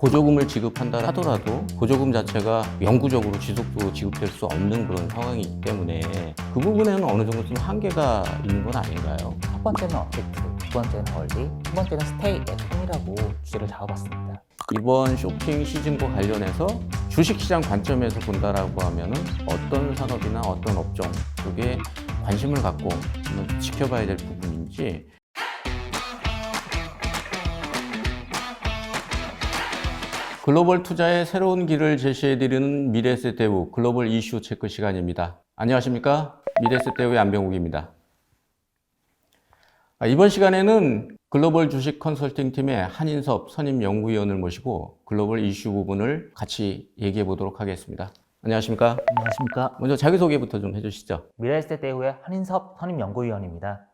보조금을 지급한다 하더라도 보조금 자체가 영구적으로 지속적으로 지급될 수 없는 그런 상황이기 때문에 그 부분에는 어느 정도 좀 한계가 있는 건 아닌가요? 첫 번째는 어택트, 두 번째는 얼리, 세 번째는 스테이 앳 홈이라고 주제를 잡아봤습니다. 이번 쇼핑 시즌과 관련해서 주식시장 관점에서 본다라고 하면은 어떤 산업이나 어떤 업종 쪽에 관심을 갖고 한번 지켜봐야 될 부분인지. 글로벌 투자의 새로운 길을 제시해드리는 미래에셋대우 글로벌 이슈 체크 시간입니다. 안녕하십니까? 미래에셋대우의 안병욱입니다. 이번 시간에는 글로벌 주식 컨설팅 팀의 한인섭 선임연구위원을 모시고 글로벌 이슈 부분을 같이 얘기해 보도록 하겠습니다. 안녕하십니까? 안녕하십니까? 먼저 자기소개부터 좀 해주시죠. 미래에셋대우의 한인섭 선임연구위원입니다.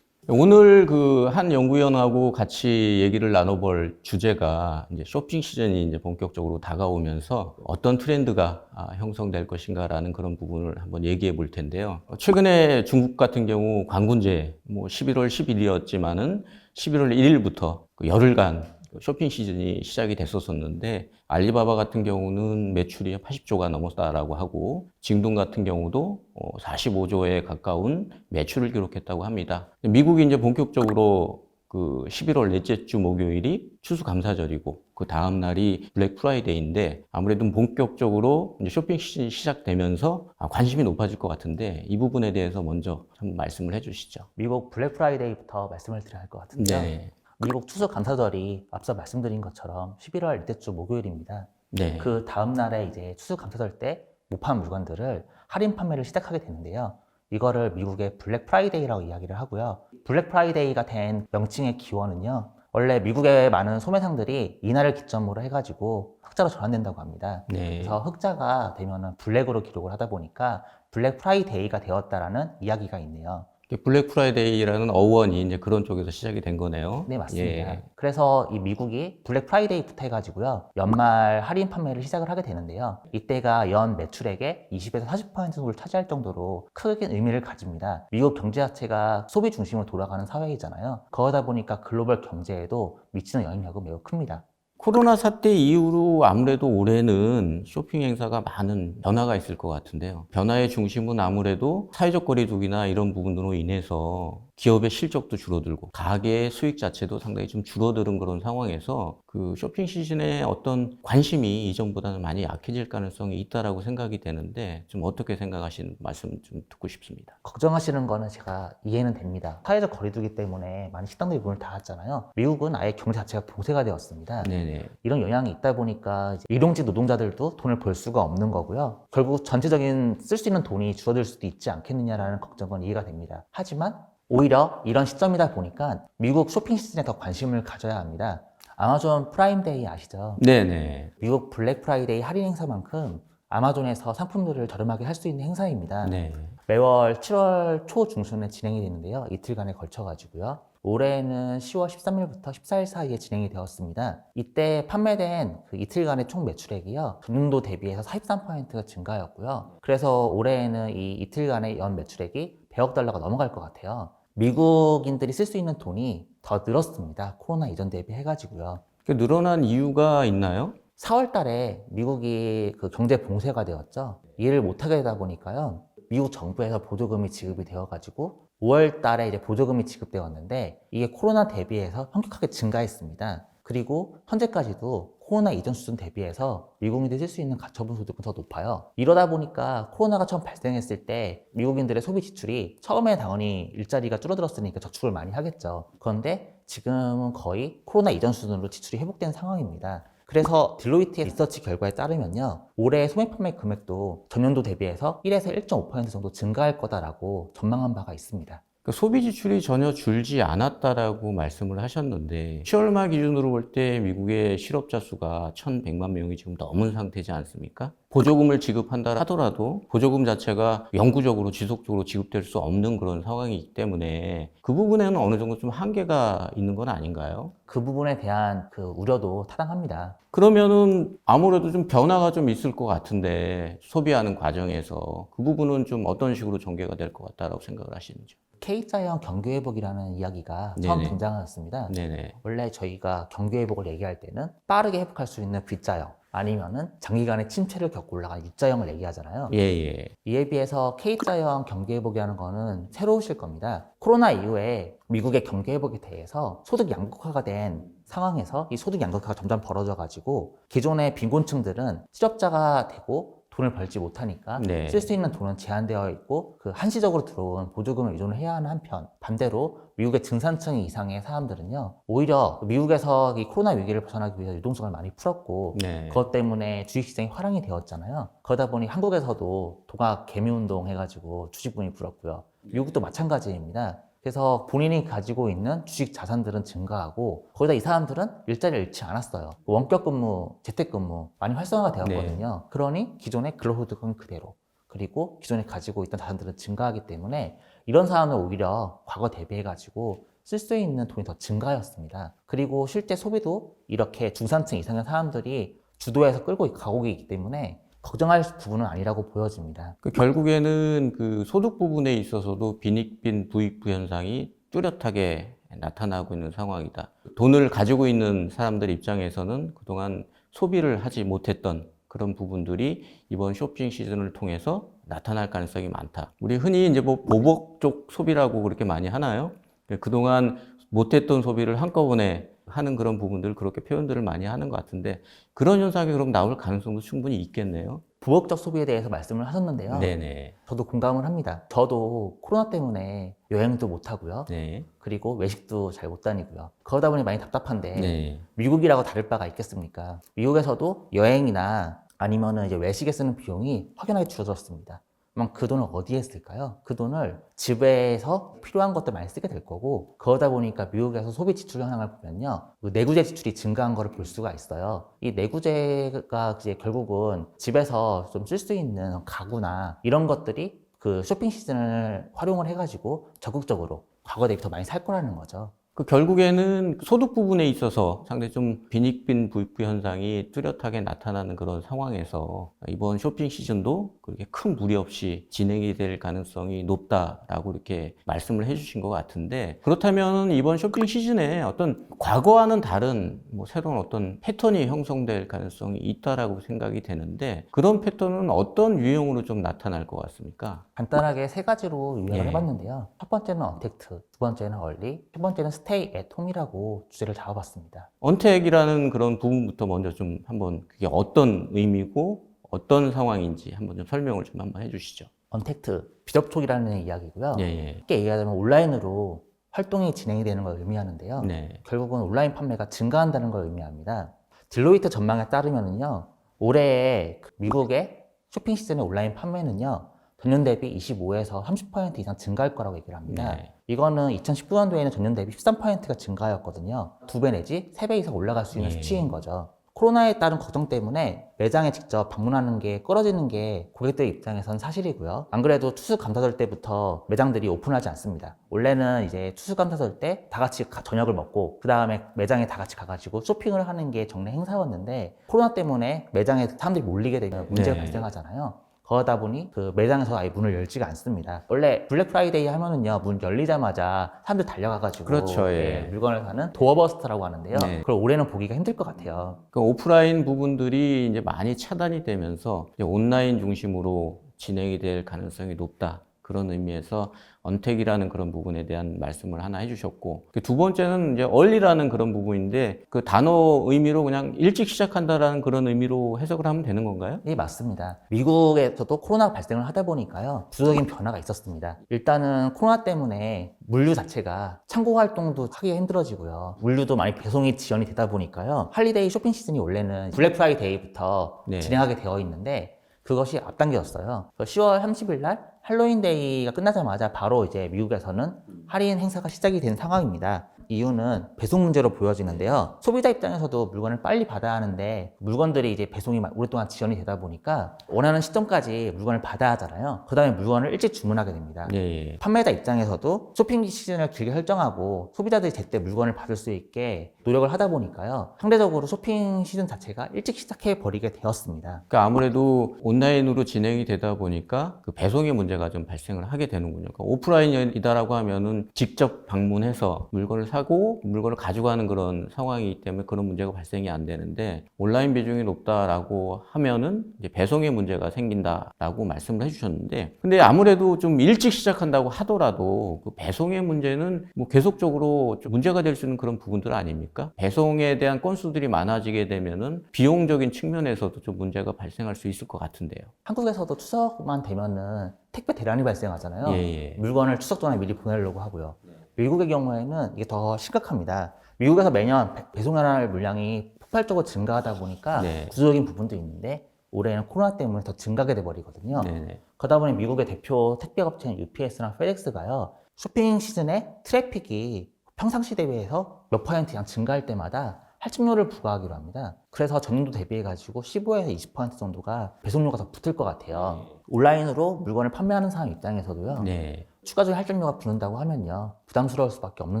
오늘 그 한 연구위원하고 같이 얘기를 나눠볼 주제가 이제 쇼핑 시즌이 이제 본격적으로 다가오면서 어떤 트렌드가 형성될 것인가라는 그런 부분을 한번 얘기해 볼 텐데요. 최근에 중국 같은 경우 관군제 11월 10일이었지만은 11월 1일부터 그 열흘간 쇼핑 시즌이 시작이 됐었는데 알리바바 같은 경우는 매출이 80조가 넘었다라고 하고 징동 같은 경우도 45조에 가까운 매출을 기록했다고 합니다. 미국이 이제 본격적으로 그 11월 넷째 주 목요일이 추수감사절이고 그 다음 날이 블랙 프라이데이인데 아무래도 본격적으로 이제 쇼핑 시즌이 시작되면서 관심이 높아질 것 같은데 이 부분에 대해서 먼저 한번 말씀을 해주시죠. 미국 블랙 프라이데이부터 말씀을 드려야 할 것 같은데요. 네. 미국 추수감사절이 앞서 말씀드린 것처럼 11월 넷째 주 목요일입니다. 네. 그 다음 날에 이제 추수감사절 때 못 판 물건들을 할인 판매를 시작하게 되는데요. 이거를 미국의 블랙 프라이데이라고 이야기를 하고요. 블랙 프라이데이가 된 명칭의 기원은요. 원래 미국의 많은 소매상들이 이날을 기점으로 해가지고 흑자로 전환된다고 합니다. 네. 그래서 흑자가 되면은 블랙으로 기록을 하다 보니까 블랙 프라이데이가 되었다라는 이야기가 있네요. 블랙 프라이데이라는 어원이 이제 그런 쪽에서 시작이 된 거네요. 네, 맞습니다. 예. 그래서 이 미국이 블랙 프라이데이부터 해가지고요. 연말 할인 판매를 시작을 하게 되는데요. 이때가 연 매출액의 20에서 40% 정도를 차지할 정도로 크게 의미를 가집니다. 미국 경제 자체가 소비 중심으로 돌아가는 사회이잖아요. 그러다 보니까 글로벌 경제에도 미치는 영향력은 매우 큽니다. 코로나 사태 이후로 아무래도 올해는 쇼핑 행사가 많은 변화가 있을 것 같은데요. 변화의 중심은 아무래도 사회적 거리두기나 이런 부분으로 인해서 기업의 실적도 줄어들고 가게의 수익 자체도 상당히 좀 줄어드는 그런 상황에서 그 쇼핑 시즌에 어떤 관심이 이전보다는 많이 약해질 가능성이 있다라고 생각이 되는데 좀 어떻게 생각하시는 말씀 좀 듣고 싶습니다. 걱정하시는 거는 제가 이해는 됩니다. 사회적 거리두기 때문에 많은 식당들이 문을 닫았잖아요. 미국은 아예 경제 자체가 봉쇄가 되었습니다. 네네. 이런 영향이 있다 보니까 이제 일용직 노동자들도 돈을 벌 수가 없는 거고요. 결국 전체적인 쓸 수 있는 돈이 줄어들 수도 있지 않겠느냐라는 걱정은 이해가 됩니다. 하지만 오히려 이런 시점이다 보니까 미국 쇼핑 시즌에 더 관심을 가져야 합니다. 아마존 프라임데이 아시죠? 네네. 미국 블랙 프라이데이 할인 행사만큼 아마존에서 상품들을 저렴하게 할 수 있는 행사입니다. 네. 매월 7월 초 중순에 진행이 되는데요. 이틀간에 걸쳐가지고요. 올해는 10월 13일부터 14일 사이에 진행이 되었습니다. 이때 판매된 그 이틀간의 총 매출액이요. 전년도 대비해서 43%가 증가하였고요. 그래서 올해에는 이 이틀간의 연 매출액이 100억 달러가 넘어갈 것 같아요. 미국인들이 쓸 수 있는 돈이 더 늘었습니다. 코로나 이전 대비해가지고요. 늘어난 이유가 있나요? 4월 달에 미국이 그 경제 봉쇄가 되었죠. 이해를 못하게 되다 보니까요. 미국 정부에서 보조금이 지급이 되어가지고 5월 달에 이제 보조금이 지급되었는데 이게 코로나 대비해서 현격하게 증가했습니다. 그리고 현재까지도 코로나 이전 수준 대비해서 미국인들이 쓸 수 있는 가처분 소득은 더 높아요. 이러다 보니까 코로나가 처음 발생했을 때 미국인들의 소비 지출이 처음에 당연히 일자리가 줄어들었으니까 저축을 많이 하겠죠. 그런데 지금은 거의 코로나 이전 수준으로 지출이 회복된 상황입니다. 그래서 딜로이트의 리서치 결과에 따르면요. 올해 소매 판매 금액도 전년도 대비해서 1에서 1.5% 정도 증가할 거다라고 전망한 바가 있습니다. 소비 지출이 전혀 줄지 않았다라고 말씀을 하셨는데 10월 말 기준으로 볼 때 미국의 실업자 수가 1,100만 명이 지금 넘은 상태지 않습니까? 보조금을 지급한다 하더라도 보조금 자체가 영구적으로 지속적으로 지급될 수 없는 그런 상황이기 때문에 그 부분에는 어느 정도 좀 한계가 있는 건 아닌가요? 그 부분에 대한 그 우려도 타당합니다. 그러면은 아무래도 좀 변화가 좀 있을 것 같은데 소비하는 과정에서 그 부분은 좀 어떤 식으로 전개가 될 것 같다라고 생각을 하시는지요? K자형 경기회복이라는 이야기가 처음 네네. 등장하였습니다. 네네. 원래 저희가 경기회복을 얘기할 때는 빠르게 회복할 수 있는 V자형 아니면은 장기간의 침체를 겪고 올라가는 U자형을 얘기하잖아요. 예, 예. 이에 비해서 K자형 경기회복이라는 거는 새로우실 겁니다. 코로나 이후에 미국의 경기회복에 대해서 소득 양극화가 된 상황에서 이 소득 양극화가 점점 벌어져 가지고 기존의 빈곤층들은 실업자가 되고 돈을 벌지 못하니까 네. 쓸 수 있는 돈은 제한되어 있고 그 한시적으로 들어온 보조금을 의존을 해야 하는 한편 반대로 미국의 중산층 이상의 사람들은요 오히려 미국에서 이 코로나 위기를 벗어나기 위해서 유동성을 많이 풀었고 네. 그것 때문에 주식시장이 화랑이 되었잖아요. 그러다 보니 한국에서도 동학 개미운동 해가지고 주식분이 불었고요. 미국도 마찬가지입니다. 그래서 본인이 가지고 있는 주식 자산들은 증가하고 거기다 이 사람들은 일자리를 잃지 않았어요. 원격 근무, 재택근무 많이 활성화가 되었거든요. 그러니 기존의 근로소득은 그대로 그리고 기존에 가지고 있던 자산들은 증가하기 때문에 이런 사람은 오히려 과거 대비해가지고 쓸 수 있는 돈이 더 증가하였습니다. 그리고 실제 소비도 이렇게 중산층 이상의 사람들이 주도해서 끌고 가고 있기 때문에 걱정할 부분은 아니라고 보여집니다. 결국에는 그 소득 부분에 있어서도 빈익빈 부익부 현상이 뚜렷하게 나타나고 있는 상황이다. 돈을 가지고 있는 사람들 입장에서는 그동안 소비를 하지 못했던 그런 부분들이 이번 쇼핑 시즌을 통해서 나타날 가능성이 많다. 우리 흔히 이제 뭐 보복적 소비라고 그렇게 많이 하나요? 그동안 못했던 소비를 한꺼번에 하는 그런 부분들 그렇게 표현들을 많이 하는 것 같은데 그런 현상이 그럼 나올 가능성도 충분히 있겠네요. 부업적 소비에 대해서 말씀을 하셨는데요. 네네. 저도 공감을 합니다. 저도 코로나 때문에 여행도 못 하고요. 네. 그리고 외식도 잘 못 다니고요. 그러다 보니 많이 답답한데 네. 미국이라고 다를 바가 있겠습니까? 미국에서도 여행이나 아니면은 이제 외식에 쓰는 비용이 확연하게 줄어들었습니다. 그럼 그 돈을 어디에 쓸까요? 그 돈을 집에서 필요한 것들 많이 쓰게 될 거고 그러다 보니까 미국에서 소비 지출 현황을 보면요 그 내구재 지출이 증가한 거를 볼 수가 있어요. 이 내구재가 이제 결국은 집에서 좀 쓸 수 있는 가구나 이런 것들이 그 쇼핑 시즌을 활용을 해가지고 적극적으로 과거 대비 더 많이 살 거라는 거죠. 결국에는 소득 부분에 있어서 상당히 좀 빈익빈 부익부 현상이 뚜렷하게 나타나는 그런 상황에서 이번 쇼핑 시즌도 그렇게 큰 무리 없이 진행이 될 가능성이 높다라고 이렇게 말씀을 해주신 것 같은데 그렇다면 이번 쇼핑 시즌에 어떤 과거와는 다른 뭐 새로운 어떤 패턴이 형성될 가능성이 있다라고 생각이 되는데 그런 패턴은 어떤 유형으로 좀 나타날 것 같습니까? 간단하게 세 가지로 요약을 예. 해봤는데요. 첫 번째는 언택트, 두 번째는 얼리, 세 번째는 스테이 앳 홈이라고 주제를 잡아봤습니다. 언택이라는 그런 부분부터 먼저 좀 한번 그게 어떤 의미고 어떤 상황인지 한번 좀 설명을 좀 한번 해주시죠. 언택트, 비접촉이라는 이야기고요. 예, 예. 쉽게 얘기하자면 온라인으로 활동이 진행이 되는 걸 의미하는데요. 네. 결국은 온라인 판매가 증가한다는 걸 의미합니다. 딜로이트 전망에 따르면요, 올해 미국의 쇼핑 시즌의 온라인 판매는요, 전년 대비 25에서 30% 이상 증가할 거라고 얘기를 합니다. 네. 이거는 2019년도에는 전년 대비 13%가 증가하였거든요. 2배 내지 3배 이상 올라갈 수 있는 예. 수치인 거죠. 코로나에 따른 걱정 때문에 매장에 직접 방문하는 게 꺼려지는 게 고객들 입장에선 사실이고요. 안 그래도 추수감사절 때부터 매장들이 오픈하지 않습니다. 원래는 이제 추수감사절 때 다 같이 저녁을 먹고 그 다음에 매장에 다 같이 가가지고 쇼핑을 하는 게 정례 행사였는데 코로나 때문에 매장에 사람들이 몰리게 되면 문제가 네. 발생하잖아요. 그러다 보니 그 매장에서 아예 문을 열지가 않습니다. 원래 블랙 프라이데이 하면은요 문 열리자마자 사람들 달려가가지고 그렇죠, 예. 물건을 사는 도어버스트라고 하는데요. 네. 그걸 올해는 보기가 힘들 것 같아요. 오프라인 부분들이 이제 많이 차단이 되면서 이제 온라인 중심으로 진행이 될 가능성이 높다. 그런 의미에서 언택이라는 그런 부분에 대한 말씀을 하나 해주셨고 두 번째는 이제 early라는 그런 부분인데 그 단어 의미로 그냥 일찍 시작한다라는 그런 의미로 해석을 하면 되는 건가요? 네, 맞습니다. 미국에서도 코로나 발생을 하다 보니까요 구조적인 변화가 있었습니다. 일단은 코로나 때문에 물류 자체가 창고 활동도 하기가 힘들어지고요. 물류도 많이 배송이 지연이 되다 보니까요 할리데이 쇼핑 시즌이 원래는 블랙 프라이데이부터 네. 진행하게 되어 있는데 그것이 앞당겨졌어요. 10월 30일 날 할로윈데이가 끝나자마자 바로 이제 미국에서는 할인 행사가 시작이 된 상황입니다. 이유는 배송 문제로 보여지는데요. 소비자 입장에서도 물건을 빨리 받아야 하는데 물건들이 이제 배송이 오랫동안 지연이 되다 보니까 원하는 시점까지 물건을 받아야 하잖아요. 그 다음에 물건을 일찍 주문하게 됩니다. 예. 판매자 입장에서도 쇼핑 시즌을 길게 설정하고 소비자들이 제때 물건을 받을 수 있게 노력을 하다 보니까요. 상대적으로 쇼핑 시즌 자체가 일찍 시작해 버리게 되었습니다. 그러니까 아무래도 온라인으로 진행이 되다 보니까 그 배송의 문제가 좀 발생을 하게 되는군요. 그러니까 오프라인이다라고 하면은 직접 방문해서 물건을 사고 물건을 가져가는 그런 상황이기 때문에 그런 문제가 발생이 안 되는데 온라인 비중이 높다라고 하면은 이제 배송의 문제가 생긴다라고 말씀을 해주셨는데 근데 아무래도 좀 일찍 시작한다고 하더라도 그 배송의 문제는 뭐 계속적으로 좀 문제가 될 수 있는 그런 부분들 아닙니까? 배송에 대한 건수들이 많아지게 되면은 비용적인 측면에서도 좀 문제가 발생할 수 있을 것 같은데요. 한국에서도 추석만 되면은 택배 대란이 발생하잖아요. 예. 물건을 추석 전에 미리 보내려고 하고요. 미국의 경우에는 이게 더 심각합니다. 미국에서 매년 배송할 물량이 폭발적으로 증가하다 보니까 네. 구조적인 부분도 있는데 올해는 코로나 때문에 더 증가하게 돼버리거든요. 네네. 그러다 보니 미국의 대표 택배 업체인 UPS랑 FedEx가요. 쇼핑 시즌에 트래픽이 평상시 대비해서 몇 퍼센트 이상 증가할 때마다 할증료를 부과하기로 합니다. 그래서 전년도 대비해가지고 15에서 20% 정도가 배송료가 더 붙을 것 같아요. 온라인으로 물건을 판매하는 사람 입장에서도요. 네. 추가적인 할증료가 붙는다고 하면요. 부담스러울 수밖에 없는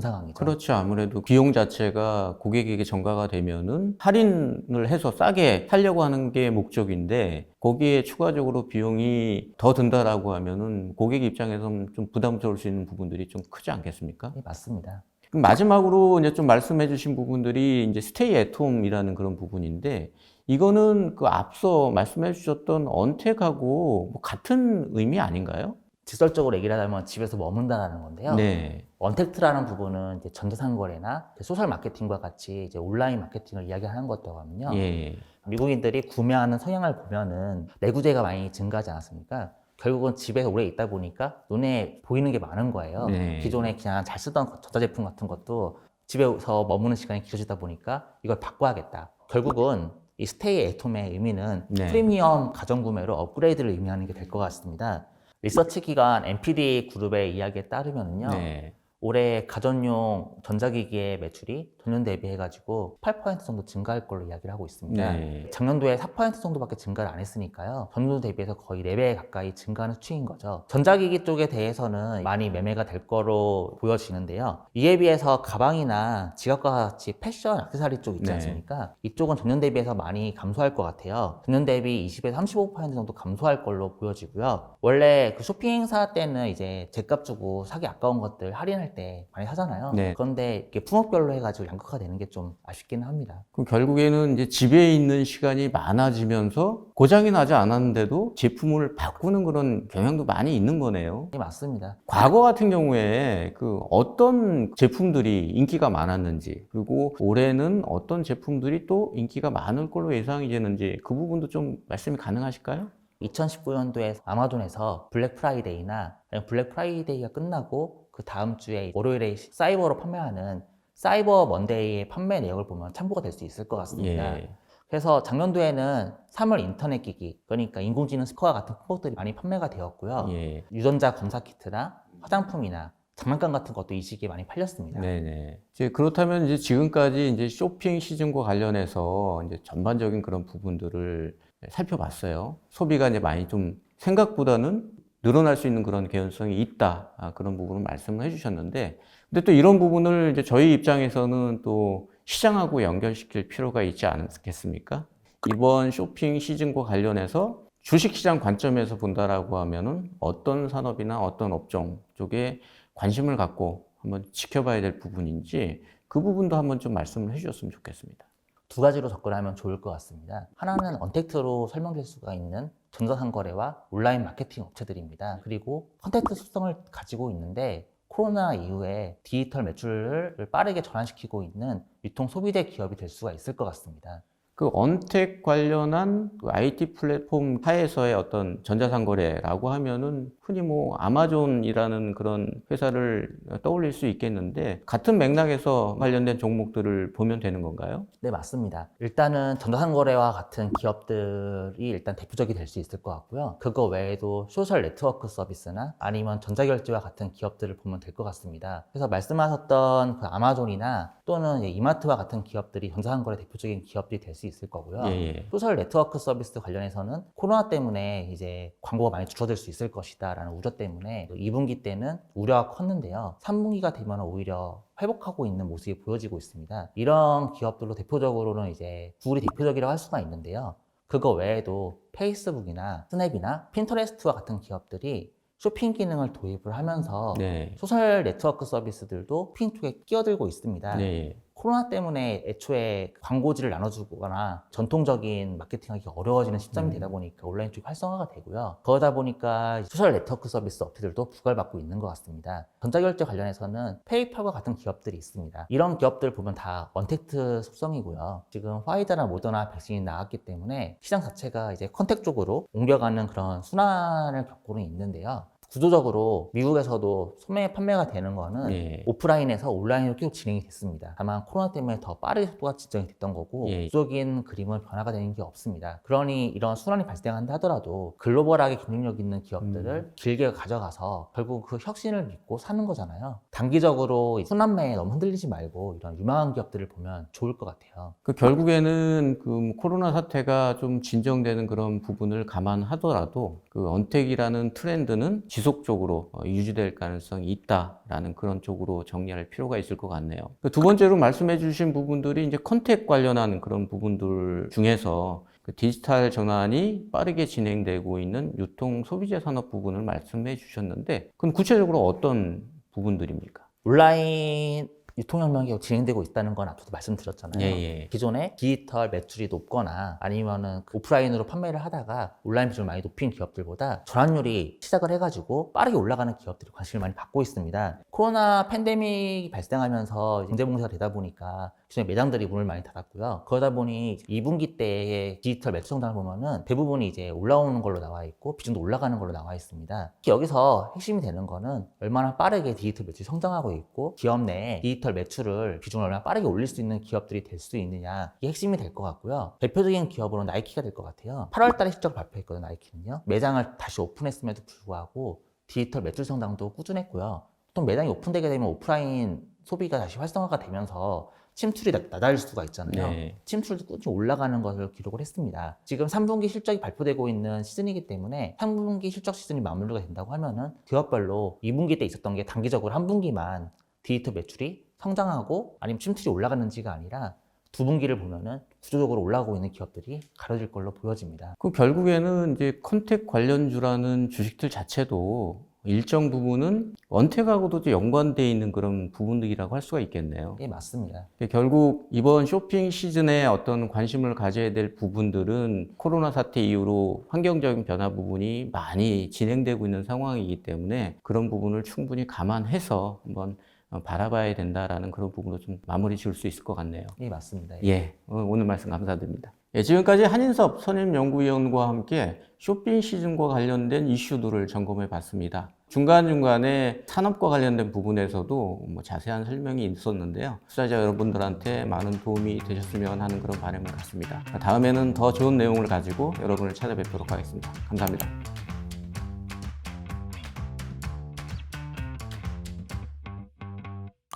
상황이죠. 그렇죠. 아무래도 비용 자체가 고객에게 전가가 되면은 할인을 해서 싸게 살려고 하는 게 목적인데 거기에 추가적으로 비용이 더 든다라고 하면은 고객 입장에서는 좀 부담스러울 수 있는 부분들이 좀 크지 않겠습니까? 네, 맞습니다. 그럼 마지막으로 이제 좀 말씀해 주신 부분들이 이제 스테이 애트홈이라는 그런 부분인데 이거는 그 앞서 말씀해 주셨던 언택하고 뭐 같은 의미 아닌가요? 직설적으로 얘기를 하자면 집에서 머문다라는 건데요. 네. 언택트라는 부분은 이제 전자상거래나 소셜 마케팅과 같이 이제 온라인 마케팅을 이야기하는 것도 하면요. 예. 미국인들이 구매하는 성향을 보면은 내구재가 많이 증가하지 않았습니까? 결국은 집에서 오래 있다 보니까 눈에 보이는 게 많은 거예요. 네. 기존에 그냥 잘 쓰던 전자제품 같은 것도 집에서 머무는 시간이 길어지다 보니까 이걸 바꿔야겠다. 결국은 이 스테이 애톰의 의미는 네. 프리미엄 가전구매로 업그레이드를 의미하는 게 될 것 같습니다. 리서치 기관 NPD 그룹의 이야기에 따르면요. 네. 올해 가전용 전자기기의 매출이 전년 대비해가지고 8% 정도 증가할 걸로 이야기를 하고 있습니다. 네. 작년도에 4% 정도밖에 증가를 안 했으니까요. 전년도 대비해서 거의 4배 가까이 증가하는 추이인 거죠. 전자기기 쪽에 대해서는 많이 매매가 될 거로 보여지는데요. 이에 비해서 가방이나 지갑과 같이 패션, 액세서리 쪽 있지 네. 않습니까? 이쪽은 전년 대비해서 많이 감소할 것 같아요. 전년 대비 20에서 35% 정도 감소할 걸로 보여지고요. 원래 그 쇼핑 행사 때는 이제 제값 주고 사기 아까운 것들 할인할 때 많이 사잖아요. 네. 그런데 이게 품목별로 해가지고 양극화 되는 게 좀 아쉽기는 합니다. 그럼 결국에는 이제 집에 있는 시간이 많아지면서 고장이 나지 않았는데도 제품을 바꾸는 그런 경향도 많이 있는 거네요. 네, 맞습니다. 과거 같은 경우에 그 어떤 제품들이 인기가 많았는지 그리고 올해는 어떤 제품들이 또 인기가 많을 걸로 예상이 되는지 그 부분도 좀 말씀이 가능하실까요? 2019년도에 아마존에서 블랙 프라이데이나 블랙 프라이데이가 끝나고 그 다음 주에 월요일에 사이버로 판매하는 사이버 먼데이의 판매 내역을 보면 참고가 될 수 있을 것 같습니다. 예. 그래서 작년도에는 3월 인터넷 기기, 그러니까 인공지능 스코어 같은 품목들이 많이 판매가 되었고요. 예. 유전자 검사 키트나 화장품이나 장난감 같은 것도 이 시기에 많이 팔렸습니다. 네네. 이제 그렇다면 이제 지금까지 이제 쇼핑 시즌과 관련해서 이제 전반적인 그런 부분들을 살펴봤어요. 소비가 이제 많이 좀 생각보다는 늘어날 수 있는 그런 개연성이 있다. 그런 부분을 말씀을 해주셨는데, 근데 또 이런 부분을 이제 저희 입장에서는 또 시장하고 연결시킬 필요가 있지 않겠습니까? 이번 쇼핑 시즌과 관련해서 주식시장 관점에서 본다라고 하면은 어떤 산업이나 어떤 업종 쪽에 관심을 갖고 한번 지켜봐야 될 부분인지 그 부분도 한번 좀 말씀을 해주셨으면 좋겠습니다. 두 가지로 접근하면 좋을 것 같습니다. 하나는 언택트로 설명될 수가 있는 전자상거래와 온라인 마케팅 업체들입니다. 그리고 컨텐츠 속성을 가지고 있는데 코로나 이후에 디지털 매출을 빠르게 전환시키고 있는 유통 소비재 기업이 될 수가 있을 것 같습니다. 그 언택 관련한 그 IT 플랫폼 하에서의 어떤 전자상거래라고 하면은 흔히 뭐 아마존이라는 그런 회사를 떠올릴 수 있겠는데 같은 맥락에서 관련된 종목들을 보면 되는 건가요? 네, 맞습니다. 일단은 전자상거래와 같은 기업들이 일단 대표적이 될 수 있을 것 같고요. 그거 외에도 소셜 네트워크 서비스나 아니면 전자결제와 같은 기업들을 보면 될 것 같습니다. 그래서 말씀하셨던 그 아마존이나 또는 이마트와 같은 기업들이 전자상거래 대표적인 기업들이 될 수 수 있을 거고요. 예, 예. 소셜 네트워크 서비스 관련해서는 코로나 때문에 이제 광고가 많이 줄어들 수 있을 것이다 라는 우려 때문에 2분기 때는 우려가 컸는데요. 3분기가 되면 오히려 회복하고 있는 모습이 보여지고 있습니다. 이런 기업들로 대표적으로는 이제 구글이 대표적이라고 할 수가 있는데요. 그거 외에도 페이스북이나 스냅이나 핀터레스트와 같은 기업들이 쇼핑 기능을 도입을 하면서 네. 소셜 네트워크 서비스들도 쇼핑 쪽에 끼어들고 있습니다. 네. 코로나 때문에 애초에 광고지를 나눠주거나 전통적인 마케팅하기 어려워지는 시점이 되다 보니까 온라인 쪽이 활성화가 되고요. 그러다 보니까 소셜 네트워크 서비스 업체들도 부각을 받고 있는 것 같습니다. 전자결제 관련해서는 페이팔과 같은 기업들이 있습니다. 이런 기업들 보면 다 언택트 속성이고요. 지금 화이자나 모더나 백신이 나왔기 때문에 시장 자체가 이제 컨택 쪽으로 옮겨가는 그런 순환을 겪고는 있는데요. 구조적으로 미국에서도 소매 판매가 되는 거는 예. 오프라인에서 온라인으로 계속 진행이 됐습니다. 다만 코로나 때문에 더 빠르게 속도가 진정이 됐던 거고 예. 구조적인 그림은 변화가 되는 게 없습니다. 그러니 이런 순환이 발생한다 하더라도 글로벌하게 경쟁력 있는 기업들을 길게 가져가서 결국 그 혁신을 믿고 사는 거잖아요. 단기적으로 순환매에 너무 흔들리지 말고 이런 유망한 기업들을 보면 좋을 것 같아요. 그 결국에는 그 코로나 사태가 좀 진정되는 그런 부분을 감안하더라도 그 언택이라는 트렌드는 지속적으로 유지될 가능성이 있다라는 그런 쪽으로 정리할 필요가 있을 것 같네요. 두 번째로 말씀해 주신 부분들이 이제 컨택 관련한 그런 부분들 중에서 그 디지털 전환이 빠르게 진행되고 있는 유통 소비재 산업 부분을 말씀해 주셨는데 그럼 구체적으로 어떤 부분들입니까? 온라인 유통혁명이 진행되고 있다는 건 앞서도 말씀드렸잖아요. 예. 기존에 디지털 매출이 높거나 아니면은 오프라인으로 판매를 하다가 온라인 비중을 많이 높인 기업들보다 전환율이 시작을 해가지고 빠르게 올라가는 기업들이 관심을 많이 받고 있습니다. 코로나 팬데믹이 발생하면서 경제 봉쇄가 되다 보니까 기존에 매장들이 문을 많이 닫았고요. 그러다 보니 2분기 때의 디지털 매출 성장을 보면은 대부분이 이제 올라오는 걸로 나와 있고 비중도 올라가는 걸로 나와 있습니다. 특히 여기서 핵심이 되는 거는 얼마나 빠르게 디지털 매출이 성장하고 있고 기업 내에 디지털 매출을 비중을 얼마나 빠르게 올릴 수 있는 기업들이 될 수 있느냐 이게 핵심이 될 것 같고요. 대표적인 기업으로는 나이키가 될 것 같아요. 8월 달에 실적을 발표했거든요. 나이키는요. 매장을 다시 오픈했음에도 불구하고 디지털 매출 성장도 꾸준했고요. 또 매장이 오픈되게 되면 오프라인 소비가 다시 활성화가 되면서 침투율이 낮아질 수가 있잖아요. 네. 침투율도 꾸준히 올라가는 것을 기록을 했습니다. 지금 3분기 실적이 발표되고 있는 시즌이기 때문에 3분기 실적 시즌이 마무리가 된다고 하면은 기업별로 2분기 때 있었던 게 단기적으로 한 분기만 디지털 매출이 성장하고 아니면 침투율이 올라가는지가 아니라 두 분기를 보면은 구조적으로 올라가고 있는 기업들이 가려질 걸로 보여집니다. 그 결국에는 이제 컨택 관련주라는 주식들 자체도 일정 부분은 원택하고도 연관되어 있는 그런 부분들이라고 할 수가 있겠네요. 예, 맞습니다. 결국 이번 쇼핑 시즌에 어떤 관심을 가져야 될 부분들은 코로나 사태 이후로 환경적인 변화 부분이 많이 진행되고 있는 상황이기 때문에 그런 부분을 충분히 감안해서 한번 바라봐야 된다라는 그런 부분으로 좀 마무리 지을 수 있을 것 같네요. 예, 맞습니다. 예, 오늘 말씀 감사드립니다. 예, 지금까지 한인섭 선임연구위원과 함께 쇼핑 시즌과 관련된 이슈들을 점검해 봤습니다. 중간중간에 산업과 관련된 부분에서도 자세한 설명이 있었는데요. 투자자 여러분들한테 많은 도움이 되셨으면 하는 그런 바람을 갖습니다. 다음에는 더 좋은 내용을 가지고 여러분을 찾아뵙도록 하겠습니다. 감사합니다.